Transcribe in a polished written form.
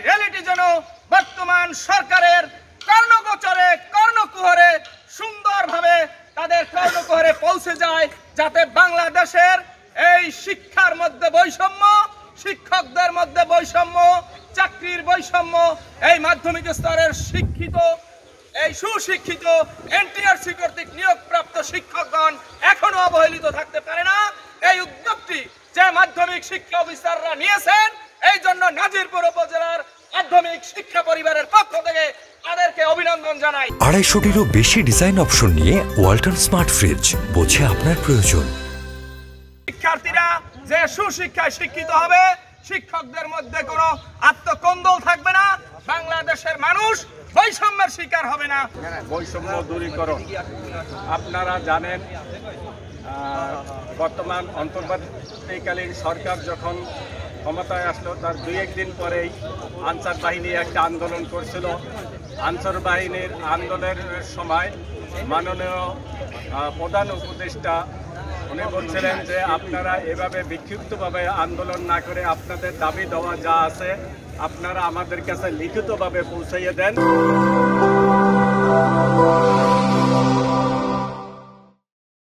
Reality যেন বর্তমান সরকারের কর্ণগোচরে কর্ণকুহরে সুন্দরভাবে তাদের কর্ণকুহরে পৌঁছে যায়, যাতে বাংলাদেশের এই শিক্ষার মধ্যে বৈষম্য, শিক্ষকদের মধ্যে বৈষম্য, চাকরির বৈষম্য, এই মাধ্যমিক স্তরের শিক্ষিত, এই সুশিক্ষিত এনটিআরসি কর্তৃক নিয়োগপ্রাপ্ত শিক্ষকগণ এখনো অবহেলিত থাকতে পারে না। এই উদ্যোগটি যে মাধ্যমিক শিক্ষা অফিসাররা নিয়েছেন, এই জন্য নাজিরপুর উপজেলার মাধ্যমিক শিক্ষা পরিবারের পক্ষ থেকে তাদেরকে অভিনন্দন জানাই। 250-টিরও বেশি ডিজাইন অপশন নিয়ে ওয়ালটন স্মার্ট ফ্রিজ, বোঝে আপনার প্রয়োজন। শিক্ষার্থীরা যে সুশিক্ষায় শিক্ষিত হবে, শিক্ষকদের মধ্যে কোনো আত্মকন্দল থাকবে না, বাংলাদেশের মানুষ বৈষম্যের শিকার হবে না। বৈষম্য দূরীকরণ আপনারা জানেন, বর্তমান অন্তর্বর্তীকালীন সরকার যখন ক্ষমতায় আসলো তার 2-1 দিন পরেই আনসার বাহিনী একটা আন্দোলন করছিল। আনসার বাহিনীর আন্দোলনের সময় মাননীয় প্রধান উপদেষ্টা উনি বলছিলেন যে আপনারা এভাবে বিক্ষিপ্তভাবে আন্দোলন না করে আপনাদের দাবি দেওয়া যা আছে আপনারা আমাদের কাছে লিখিতভাবে পৌঁছাইয়ে দেন।